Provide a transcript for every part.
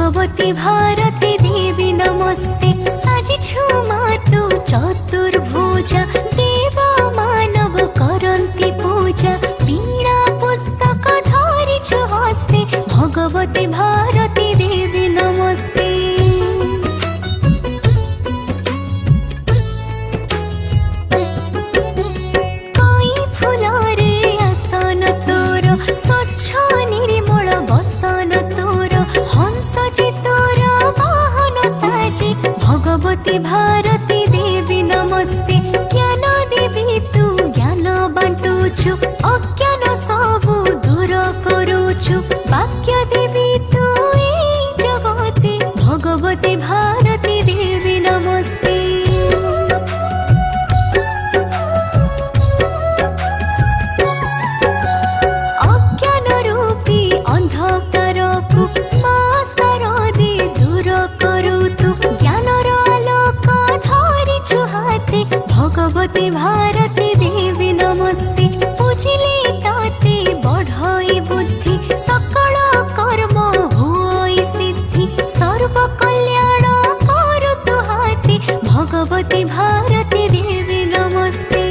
भगवती भारती देवी नमस्ते। साजिछु मातु चतुर्भुजा देव मानव करन्ति पूजा। वीणा पुस्तक धरिछु हस्ते भगवती भारती देवी नमस्ते। कई फुलरे आसन तोर स्वच्छ निर्मल बसन तोर। हंस चितोर वाहन साजे भगवती भारती देवी नमस्ते। ज्ञान देवी तू ज्ञान बांटुछु अज्ञान सबु दूर करुछु। वाक्य देवी तू ए जगते भगवती भारती देवी नमस्ते। अज्ञान रूपी अंधकार को मासरदे दूर करू तू। ज्ञानर आलोक धरिछु हाते भगवती भारती देवी नमस्ते। बुझिले ताते बढ़ई बुद्धि सकल कर्म हुई सिद्धि। सर्व कल्याण करु तु हाते भगवती भारती देवी नमस्ते।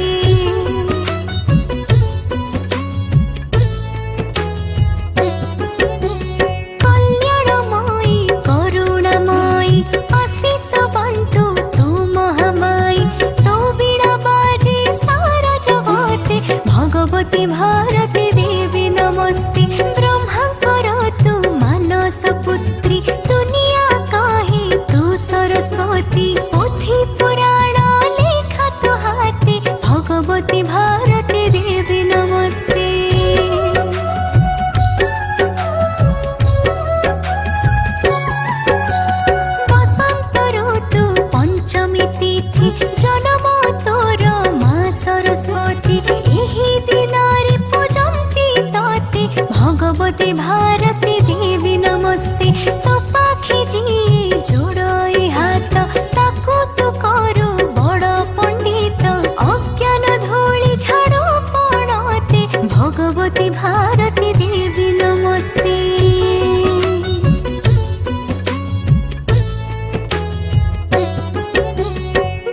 कल्याणमयी करुणामयी आशीष बांटू तू महामाई। तो बीणा बाजे सारा जगते भगवती भारती देवी नमस्ते। ब्रह्मा कर तू मानस पुत्री दुनिया कहे तू सरस्वती। पोथी पुराण लेखा तू हाते भगवती भारती देवी नमस्ते। बसंत ऋतु पंचमी तिथि जन्म तोर माँ सरस्वती। एही दिनारे पूजन्ति तते भगवती भारती देवी नमस्ते। तो पाखी जी जोड़े हाथ ताकू तू करू बड़ पंडित। अज्ञान धूଳି झाड़ू पड़ते भगवती भारती देवी नमस्ते।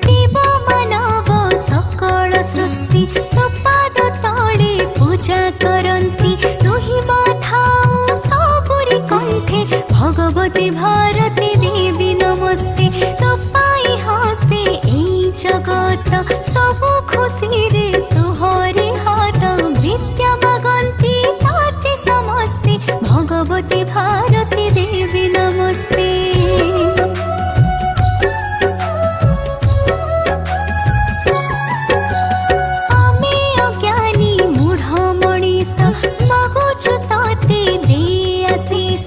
देव मानव सकल सृष्टि तो पाद तले पूजा करन्ति। तुहि माथाओ सबुरी कंठे भगवती भारती देवी नमस्ते। तो पाई हसे ए जगत सबु खुशी रे तुहरे हाथ। विद्या मागन्ति ताते समस्ते भगवती भारती देवी नमस्ते। आमे अज्ञानी मूढ़ मनीष मागुछु ताते दे आशीष।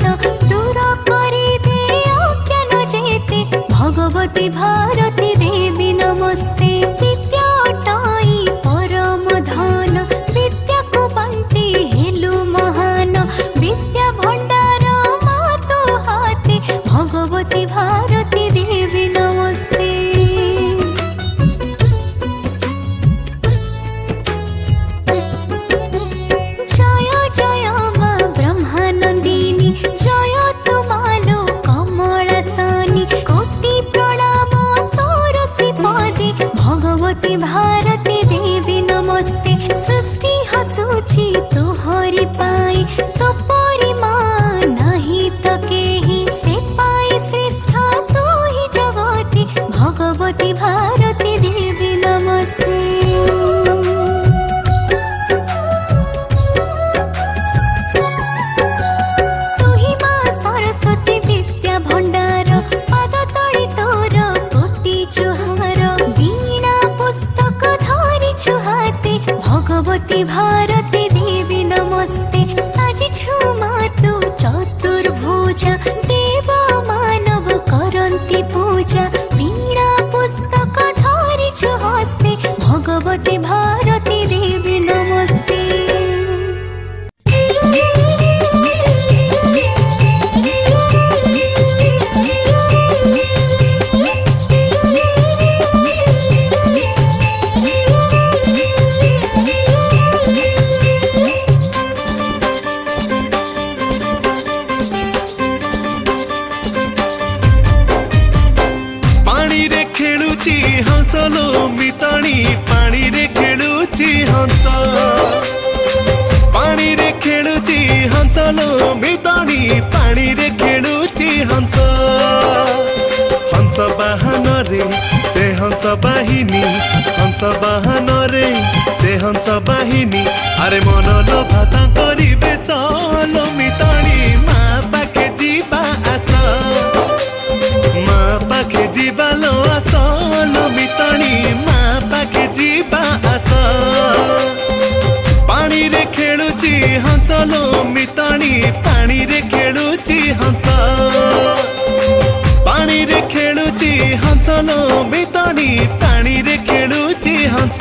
दूर करी दे अज्ञान जेते भगवती भारती देवी नमस्ते। विद्या अटाई परम धन विद्या को बांटी हेलु महान। विद्या भंडार मातो हाते भगवती भारती देवी नमस्ते। जय जय माँ ब्रह्मानंदिनी जय तुमालो कमलासनी। कोटि प्रणाम तोर श्रीपदे भगवती भारती देवी नमस्ते। सृष्टि हसुची तुहरी पाई तो परिमा नहीं तो केही। से पाई श्रेष्ठ तू ही जगते भगवती भारती देवी नमस्ते। तुहि माँ सरस्वती विद्या भंडार पाद तले तोर कोटि जुहार। वीणा पुस्तक धरिछु हाते भगवती भारती देवी नमस्ते। साजिछु मातु चतुर्भुजा देव मानव करन्ति पूजा। वीणा पुस्तक धरिछु हस्ते भगवती भारती देवी नमस्ते। लो मिताणी पानी रे खेलुची हंस हंस बाहन रे से हंस बाहिनी हंस बाहन रे से हंस बाहिनी अरे मन लोभा तांकरी बेस लो मिताणी माँ पाखे जीवा आस माँ पाखे जीवा लो आस लो मिताणी माँ पाखे जीवा आस पानी रे खेलुची हंस लो मिताणी पानी रे खेलुची हंस पानी रे खेलुची हंस लो मिताणी पानी रे खेलुची हंस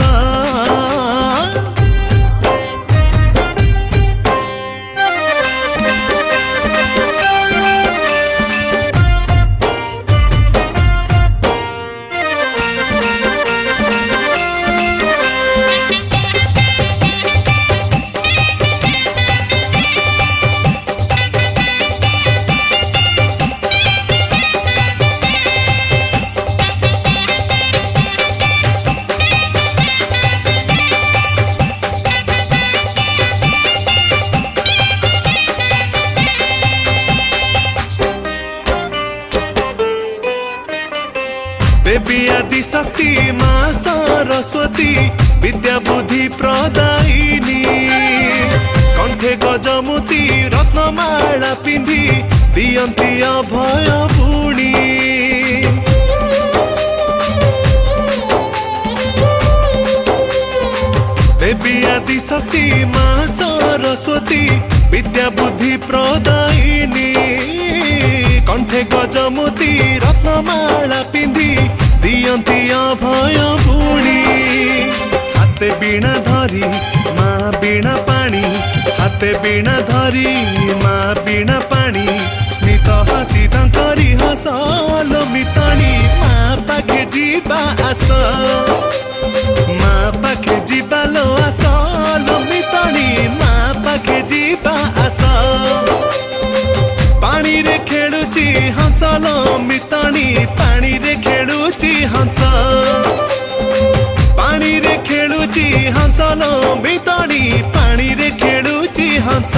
देवी आदि शक्ति माँ सरस्वती विद्या बुद्धि प्रदायिनी कंठे गजमुती रत्नमाला पिंधि दियंती अभय बुणी देवी आदि शक्ति माँ सरस्वती विद्या बुद्धि प्रदायिनी कंठे गजमुती रत्नमाला पिंधि दियंती अभय बुणी हाथे बीणा धरी माँ बीणा पाणी हाथे बीणा धरी माँ बीणा पाणी स्मित हसी तांकरी हस लो मिताणी माँ पाखे जीवा आस माँ पाखे जीवा लो आस लो मिताणी माँ पाखे जीवा आस पानी रे खेलुची हंस लो मिताणी पानी रे खेलुची हंस पानी रे खेलुची हंस लो मिताणी पानी रे खेलुची हंस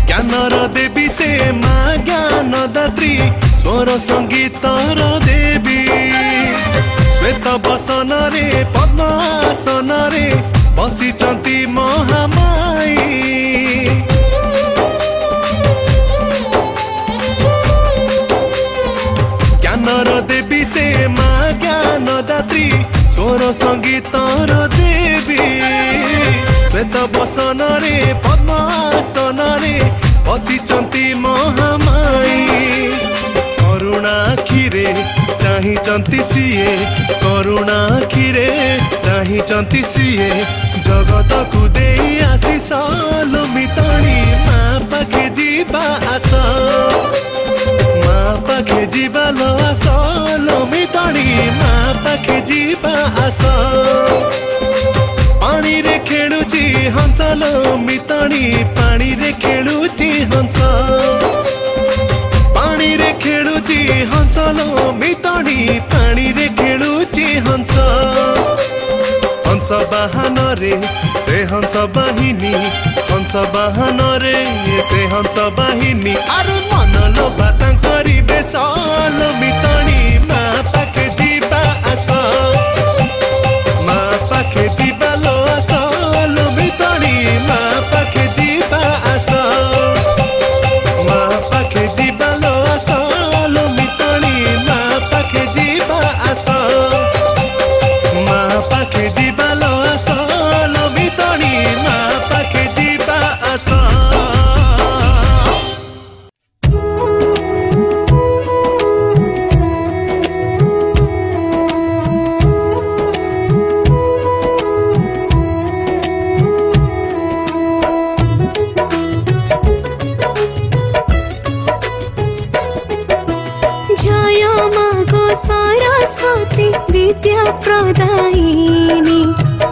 ज्ञानर देवी से माँ ज्ञान दात्री स्वर संगीतर देवी श्वेत बसन रे पद्मासन रे बसिचंती महामाई ज्ञानर देवी से माँ ज्ञान दात्री स्वर संगीतर देवी श्वेत बसन रे पद्मासन रे बसिचंती महामाई करुणा खीरे चाहिचंती सीए करुणा खीरे चाहिचंती सीए जगत को दे आशीष लो मिताणी माँ पाखे जीवा आस माँ पाखे जीवा लो आस लो मिताणी माँ पाखे जीवा आस पानी रे खेलुची हंस लो मिताणी पानी रे खेलुची हंस पानी रे खेलुची हंस लो मिताणी पानी रे खेलुची हंस हंस बाहन रे से हंस बाहिनी हंस बाहन रे से हंस बाहिनी अरे मन लोभा तांकरी बेस लो मिताणी माँ पाखे जीवा आस माँ पाखे जीवा लो आस लो मिताणी माँ पाखे जीवा आस माँ पाखे जीवा लो आस लो मिताणी माँ पाखे जीवा आस माँ पाखे जीवा लो आस लो मिताणी माँ पाखे जीवा आस विद्या प्रदायिनी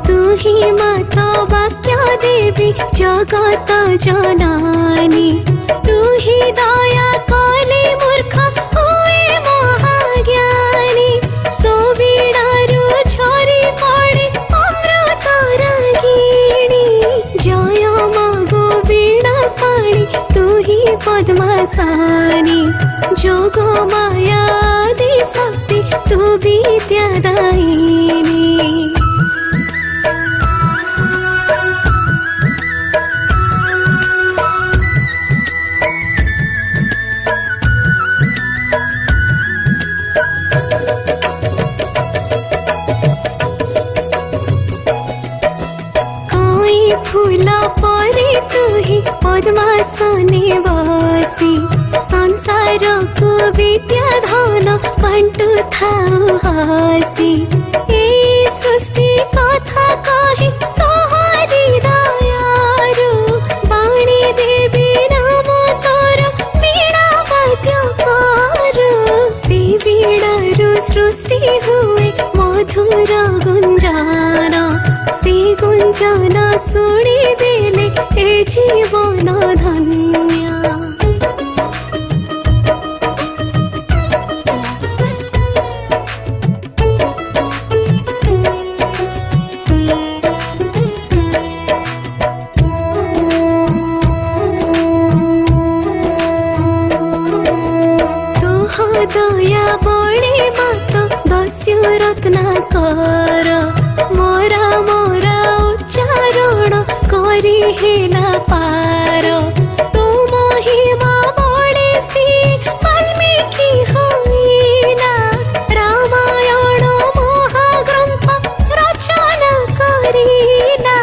तू ही माता वाक्य देवी जगत जनानी तू ही दया कले मूर्ख हुए महाज्ञानी तो बीड़ारू झरी पड़े अमृत रागिणी जय मागो बीड़ा पाणी तू ही पद्मासानी जोग माया आदि शक्ति तू विद्यादायिनी फूल परे तू ही पद्मासने बसी संसार को विद्या धन बांटू थाऊ हसी ए सृष्टि कथा कहे तोहरी दयारू बाणी देवी नाम तोर बीड़ा वाद्य करू से बीड़ारू सृष्टि हुए मधुर गुंजन से गुंजन शुणी देले ए जीवन धन्य दया बड़े मत दस्यु रत्नाकर मोरा मोरा उच्चारण करी हेला पार तो महिमा बड़े सी वाल्मीकि होइला रामायण महाग्रंथ रचना करिला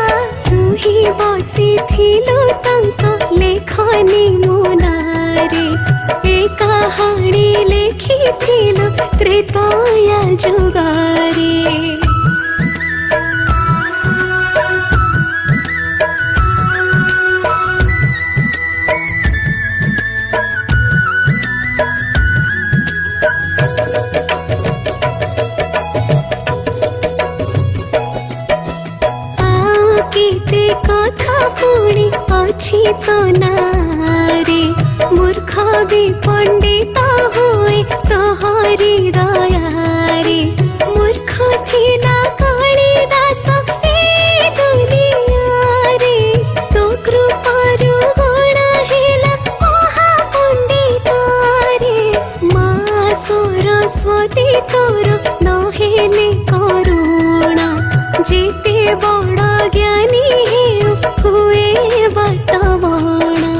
तू ही बसी थिलु तंक लेखनी मुनारे ए कहानी लेखिथिलु त्रेतया जुगारे केते कथा पुणी अछि तो नारे मूर्ख भी पंडित होए तोहरी दयारे मूर्ख थिला कालिदास ए दुनियारे तो कृपारु गुण हेला महापंडित रे माँ सरस्वती तोर नहेले करुणा जेते बड़ ज्ञानी हुए बटवाणा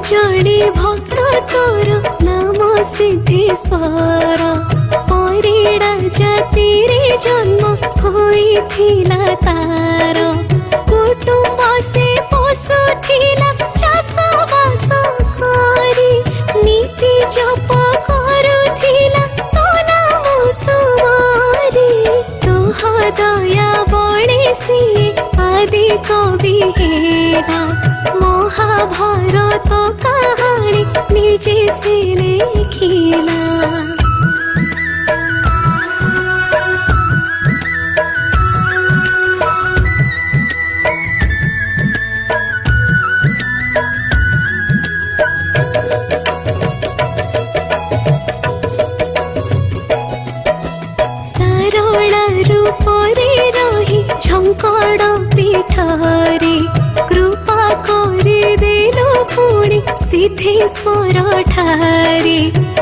जड़े भक्त तोर नाम सिद्धेश्वर परिड़ा जाति रे जन्म होइथिला तार कुटुंब से पशु थिला चाष बास करी नीति जप करुथिला तो नाम सुमारी तोह दया बड़े सी आदि कवि हेला महाभारत कहानी निजे से लिखिला सारला रूपरे रही झंकड़ पीठरे कृपा करे देलो पुणी सिद्धेश्वर ठारे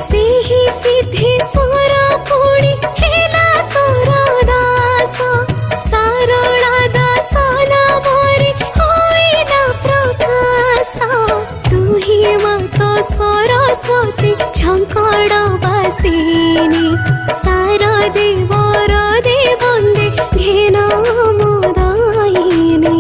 सेही सिद्धेश्वर पुणी हेला तोर दास सारला दास नामरे होइला प्रकाश तू ही माता सरस्वती झंकड़ बासिनी सारा देवर दे बंदे घेना मोदायिनी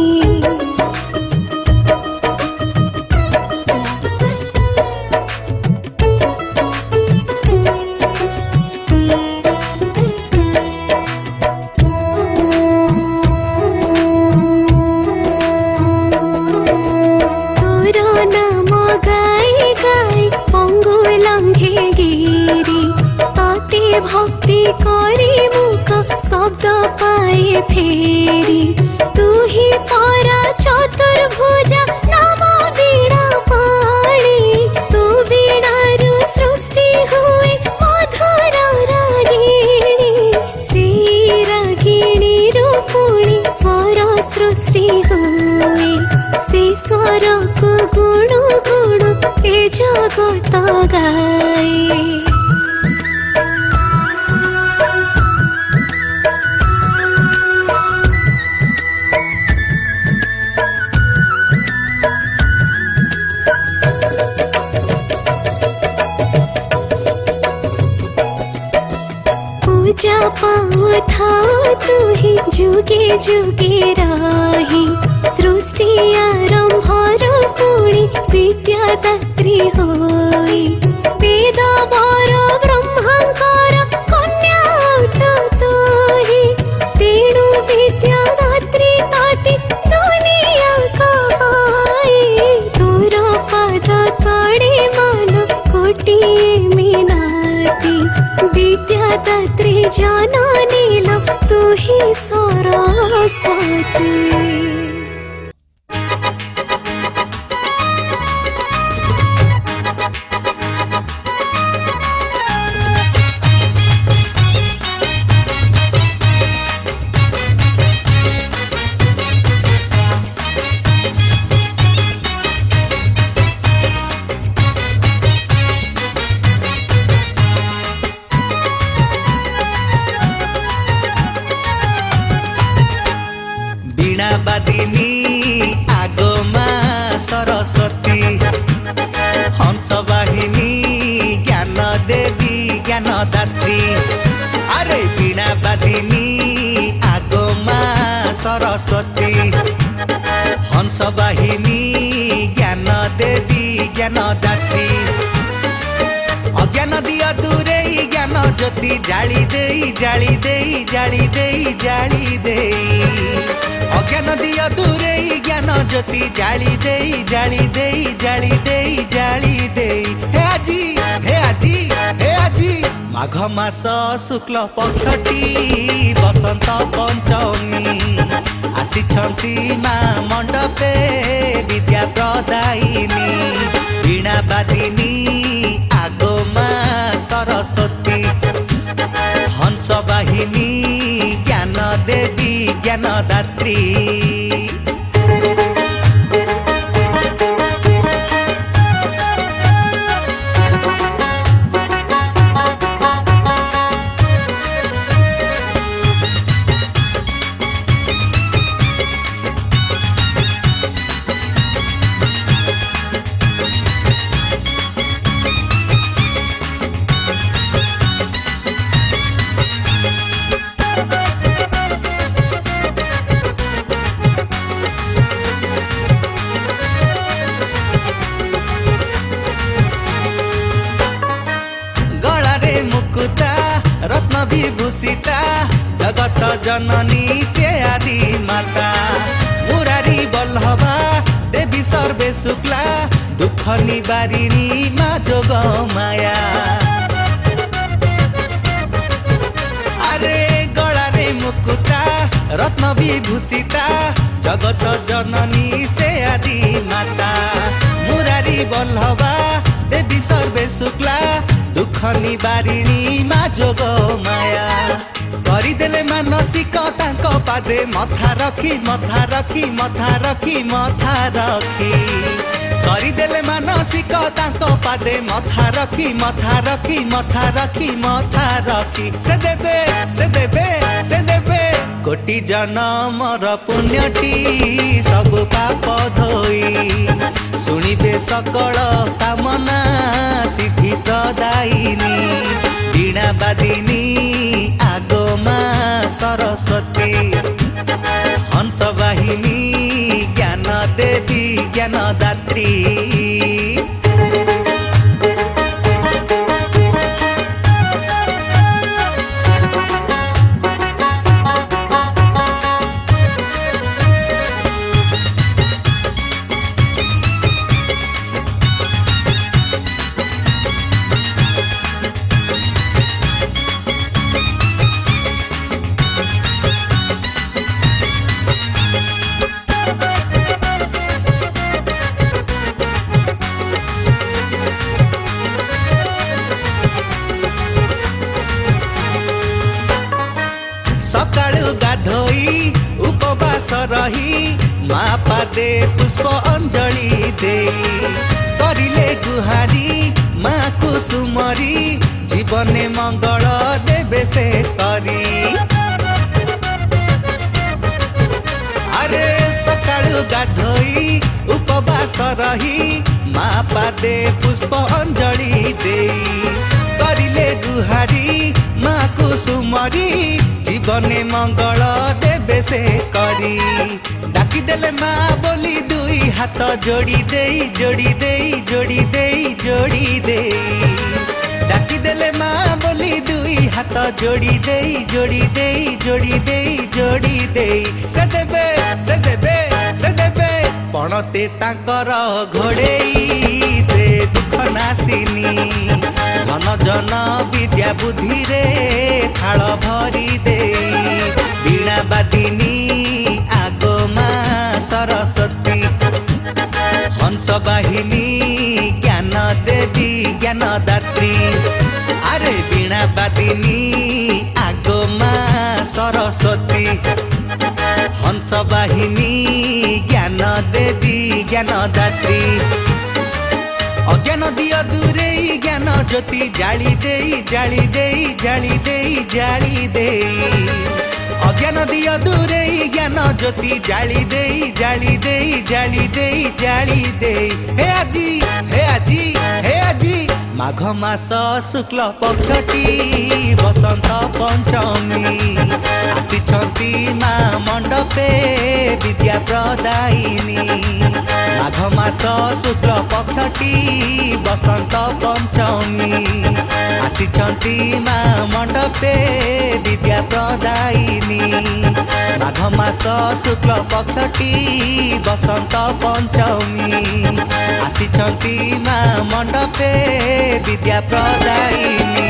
भक्ति करी मुख शब्द पाए फेरी तू ही परा चतुर्भुजा नाम बीड़ा पाणी तू बीड़ारू सृष्टि हुए मधुर रागिणी से रागिणी रूपुणी स्वर सृष्टि हुए से स्वर को गुण गुण ए जगत गाए। पूजा पाओ थाओ तू ही जुगे जुगे राही सृष्टि आरंभ पुणी विद्यादात्री होई वेद वर ब्रह्मांकर कन्या तू ही तेणु विद्यादात्री ताती दुनिया कहाई तोर पाद तड़े मन कोटिए मिनाती विद्यादात्री जननील तू ही सरस्वती। वीणावादिनी आगमा सरस्वती हंसवाहिनी ज्ञान देवी ज्ञानदात्री अरे वीणावादिनी आगमा सरस्वती हंसवाहिनी ज्ञान देवी ज्ञानदात्री अज्ञान दिया दूरे ज्ञान ज्योति जाली देई जाली देई जाली देई जाली देई अज्ञान दिया दूरे ज्ञान ज्योति जाली देई जाली देई जाली देई जाली देई हे आजी हे आजी माघ मास शुक्ल पक्षटी बसंत पंचमी आसिछंती माँ मंडपे विद्या प्रदायिनी वीणावादिनी आगमा सरस्वती हंसवाहिनी ज्ञान देवी ज्ञानदात्री। रत्न विभूषिता जगत जननी से आदि माता मुरारी बल्लभा देवी सर्वे शुक्ला दुख निवारिणी माँ जोग माया अरे गलारे मुकुता रत्न विभूषिता जगत जननी से आदि माता मुरारी बल्लभा देवी सर्वे शुक्ला दुख निवारिणी माँ जोग माया करदेले मानसिक तांको पादे मथा रखी मथा रखी मथा रखी मथा रखी करदेले मानसिक तांको पादे मथा रखी मथा रखी मथा रखी मथा रखी से देवे से देवे से देवे कोटि जनमर पुण्यटी सब पाप धोई शुणिबे सकल कामना सिद्धि प्रदायिनी वीणावादिनी आगमा सरस्वती हंसवाहिनी ज्ञान देवी ज्ञानदात्री। रही मा पादे पुष्प अंजलि दे करिले गुहारी माँ कुसुमरी जीवने मंगल देवे से करी। अरे सकाळु गाधोई उपवास रही माँ पादे पुष्प अंजलि दे करिले गुहारी माँ कुसुमरी जीवने मंगल देवे से करी। डाकी देले माँ बोली दुई हाथ जोड़ी देई जोड़ी देई जोड़ी देई जोड़ी देई डाकी देले माँ बोली दुई हाथ जोड़ी देई जोड़ी देई जोड़ी देई जोड़ी देई से देबे से देबे से देबे पणते तांकर घोड़ेई से दुख नासिनी धन जन विद्या बुद्धि रे थाल भरी दे वीणा बादिनी आगो माँ सरस्वती हंस वाहिनी ज्ञान देवी ज्ञान दात्री। अरे वीणा बादिनी आगो माँ सरस्वती हंस वाहिनी ज्ञान देवी ज्ञान दात्री। अज्ञान दियो दूरे ज्ञान ज्योति जाली देई जाली देई जाली देई जाली देई अज्ञान दियो दूरे ज्ञान ज्योति जाली देई जाली देई जाली देई जाली देई। हे आजी हे आजी हे आजी माघ मास शुक्ल पक्षटी बसंत पंचमी आसिछंती माँ मंडपे विद्या प्रदायिनी। माघ मास शुक्ल पक्षटी बसंत पंचमी आसिछंती माँ मंडपे विद्या प्रदायिनी। माघ मास शुक्ल पक्षटी बसंत पंचमी आसिछंती माँ मंडपे विद्या प्रदायिनी।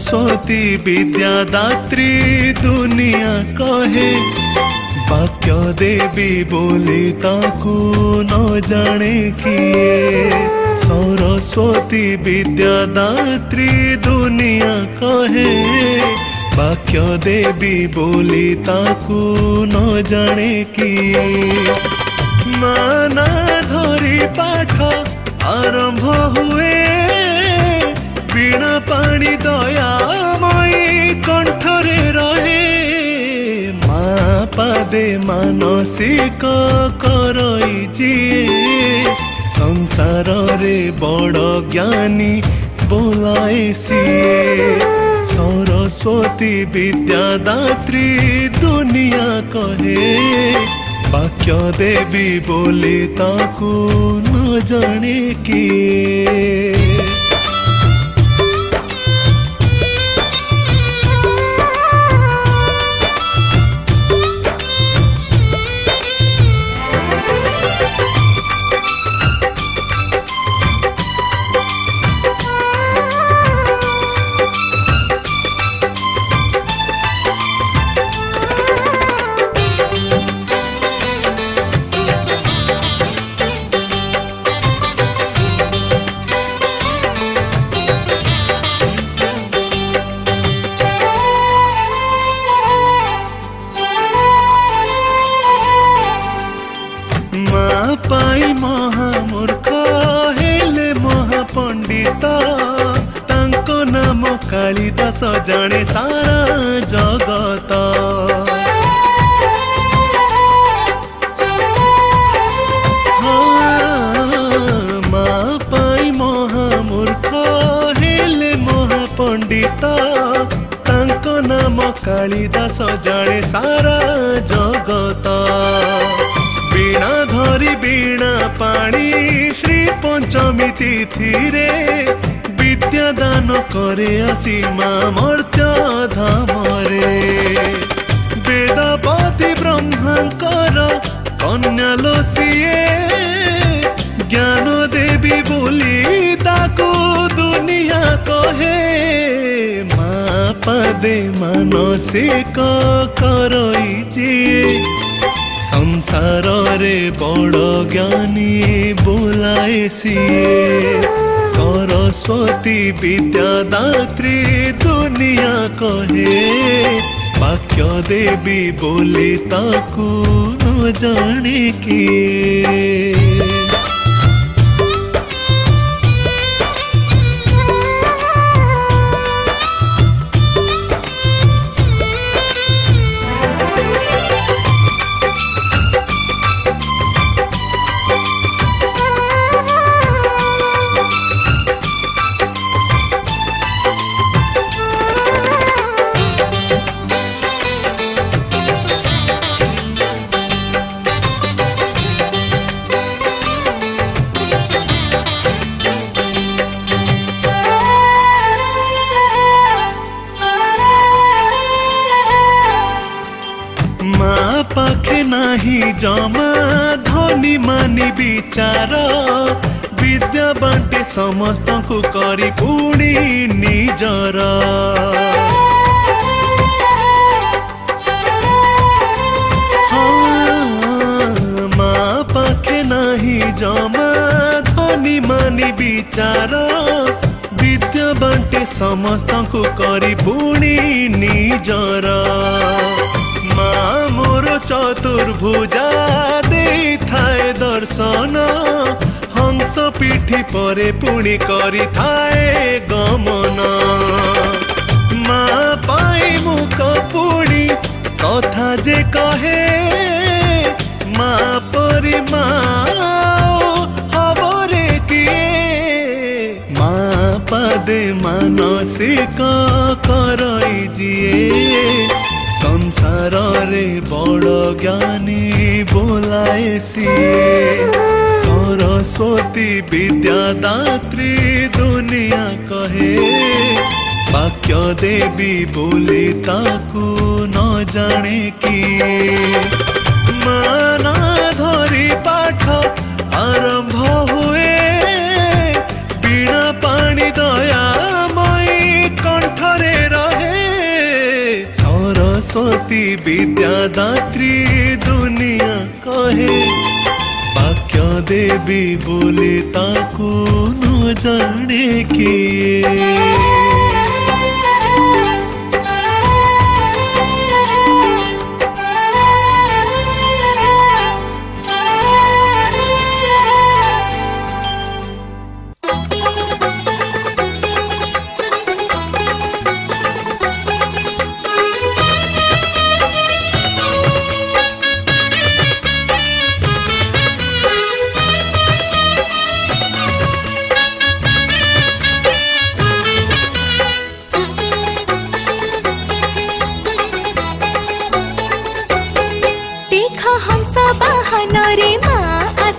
सरस्वती विद्यादात्री दुनिया कहे वाक्य देवी बोली ताकू न जाने किए सरस्वती विद्यादात्री दुनिया कहे वाक्य देवी बोली ताकू न जाने किए माना धरी पाठ आरंभ हुए बीणा पानी दयामयी कंठरे रहे माँ पादे मानसिक करई जिए संसार रे बड़ ज्ञानी बोलाए सिए सरस्वती विद्यादात्री दुनिया कहे वाक्य देवी बोली ताकू न जाने किए पाई महामूर्ख हेले महापंडित तांको नाम कालिदास जाने सारा जगत माँ पाई महामूर्ख हेले महापंडित तांको नाम कालिदास जाने सारा जगत बीणा धरी बीणा पाणी श्री पंचमी तिथि रे विद्या दान करे आसी माँ मर्त्य धाम रे वेदपति ब्रह्मांकर कन्या लोसिए ज्ञान देवी बोली ताकू दुनिया कहे माँ पदे मानसिक करई जिए संसार रे बड़ ज्ञानी बोलाए सिए सरस्वती विद्यादात्री दुनिया कहे वाक्य देवी बोली ताकू न जाने किए माँ पाखे नाही जमा धनी मानी विचार विद्या बांटे समस्त को करी पुणी निजर माँ पाखे नाही जमा धनी मानी विचार विद्या बांटे समस्त को करी पुणी निजर माँ मोर चतुर्भुजा दे थाए दर्शन हंस पिठी परे पुणी करी थाए गमन माँ पाई मुख पुणी कथा जे कहे माँ परी माँ हबरे किए माँ पदे मानसिक करई जिए संसार रे बड़ ज्ञानी बोलाए सिए सरस्वती विद्यादात्री दुनिया कहे वाक्य देवी बोली ताकू न जाने किए माना धरी पाठ आरंभ हुए बीणा पानी दयामयी कंठरे विद्यादात्री दुनिया कहे वाक्य देवी बोले ताकू न जाने किए देख हंस बहाना रे माँ आसे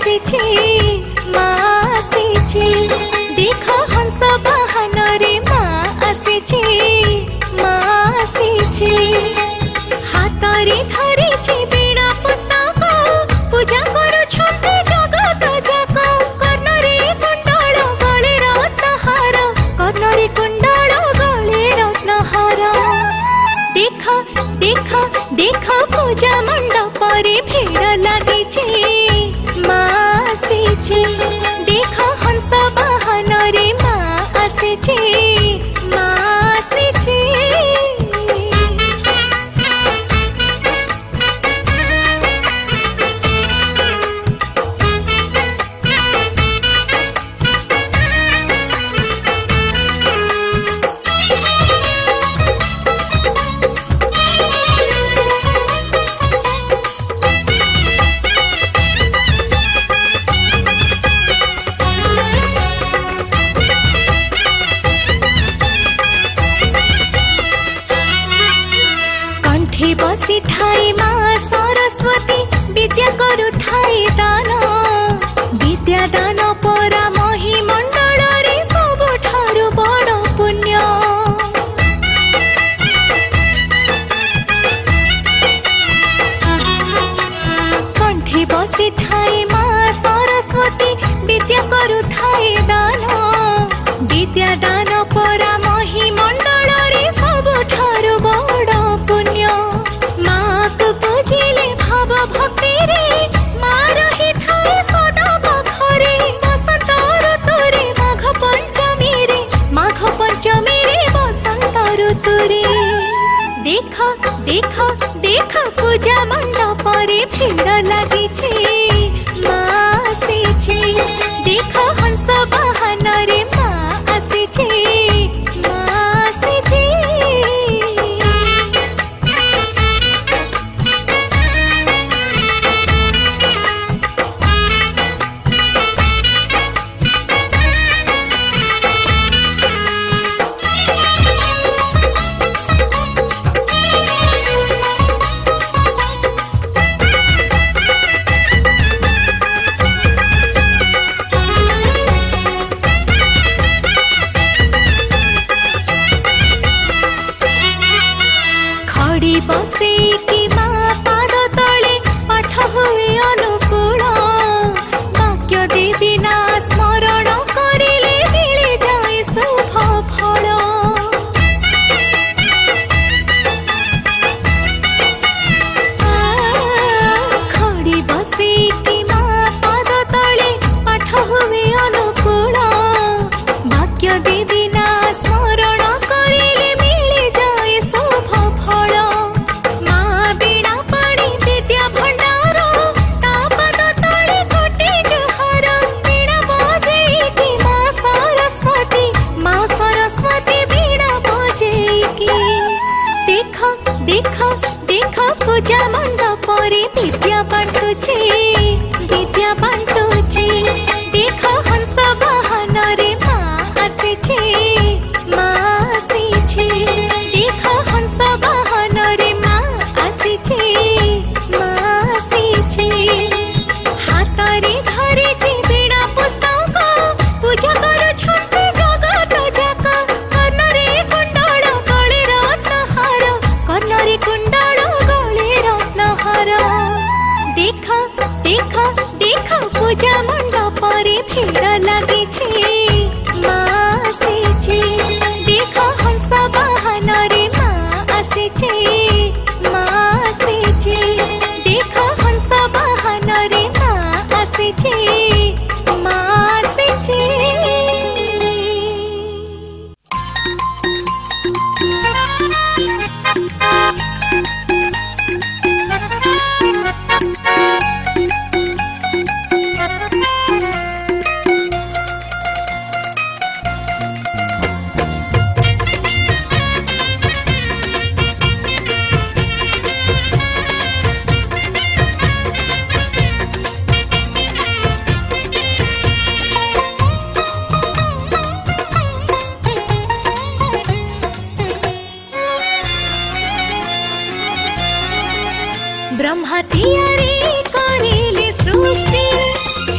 ब्रह्मा तियारी करिले सृष्टि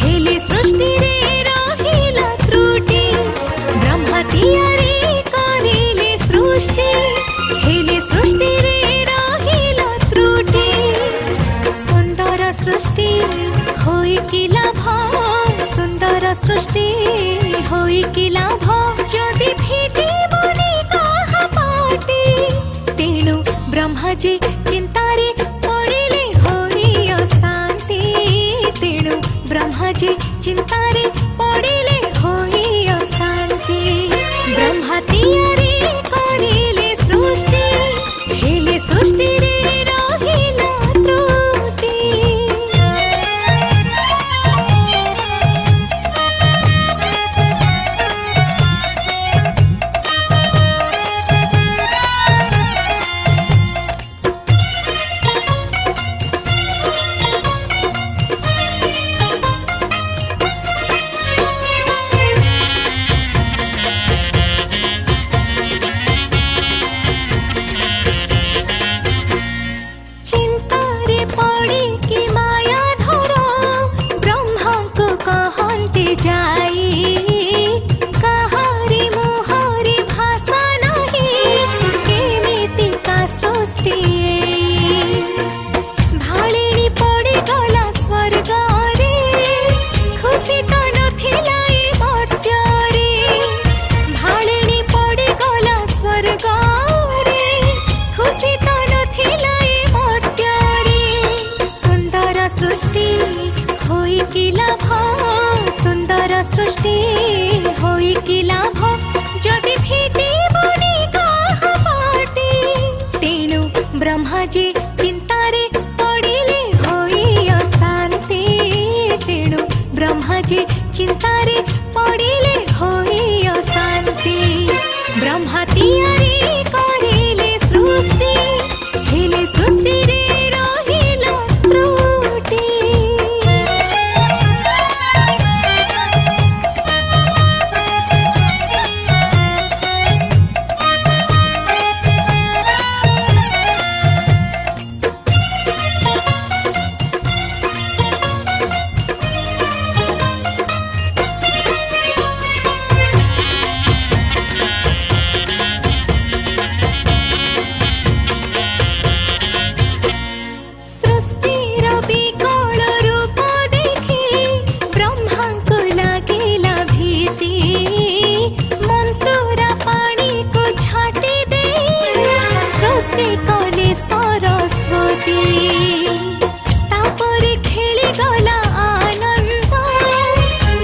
हेले सृष्टि रे रहिला त्रुटि ब्रह्मा तियारी करिले सृष्टि हेले सृष्टि रे रहिला त्रुटि सुंदर सृष्टि होई कि लाभ सुंदर सृष्टि होई कि लाभ जदि फिटिबनि काहा पाटी तेणु ब्रह्माजी चिंतारे पड़िले होई अशांति तेणु ब्रह्माजी चिंतारे पड़िले होई अशांति ब्रह्मा तियारी करिले सृष्टि हेले सृष्टि रे रहिला त्रुटि चिंतारे पड़ी कि माया धरो ब्रह्मा को कहते जाई कहारी मुहरी भाषा नहीं केमिति का सृष्टि भालिनी पड़ी गला स्वर्ग रे खुशी तो नथिला ए मर्त्य रे भालिनी पड़ी गला स्वर्ग रे खुशी तो नथिला ए मर्त्य रे सुंदर सृष्टि होई कि लाभ सुंदर सृष्टि होई कि लाभ जदि फिटिबनि काहा पाटी तेणु ब्रह्माजी चिंतारे पड़िले होई अशांति तेणु ब्रह्माजी चिंतारे पड़िले होई अशांति ब्रह्मा तियारी करिले सृष्टि हेले सृष्टि रे रहिला त्रुटि सृष्टिर विकल रूप देखि ब्रह्माको लागिला भीति मन्तुरा पानी को छाटी दे सृष्टि कले सरस्वती तापरे खेली गला आनंद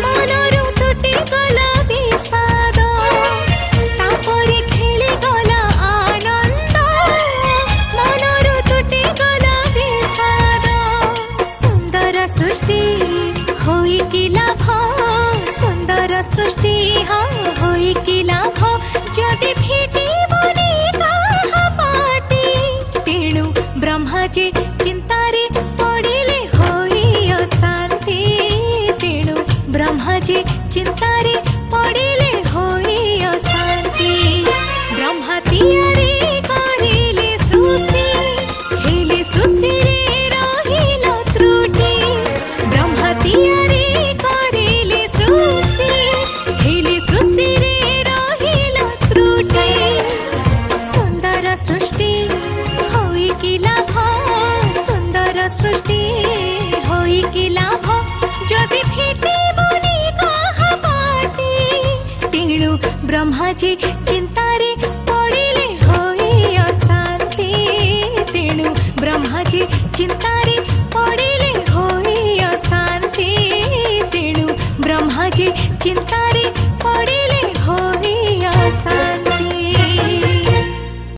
मनरु तुटी गला विषाद तापरे खेली गला आनंद मनरु तुटी गला विषाद सुंदर सृष्टि होई कि लाभ सुंदर सृष्टि होई कि लाभ जदि फिटिबनि काहा पाटी तेणु ब्रह्माजी चिंतारे पड़िले होई अशांति तेणु ब्रह्माजी चिंतारे पड़िले होई अशांति ब्रह्मा तियारी करिले सृष्टि हेले सृष्टि रे रहिला त्रुटि ब्रह्मा तियारी करिले सृष्टि हेले सृष्टि रे रहिला त्रुटि सुंदर सृष्टि होई कि लाभ सुंदर सृष्टि होई कि लाभ जदि फिटिबनि काहा पाटी तेणु ब्रह्माजी चिंतारे पड़िले होई अशांति तेणु ब्रह्माजी चिंतारे पड़िले होई अशांति तेणु ब्रह्माजी चिंतारे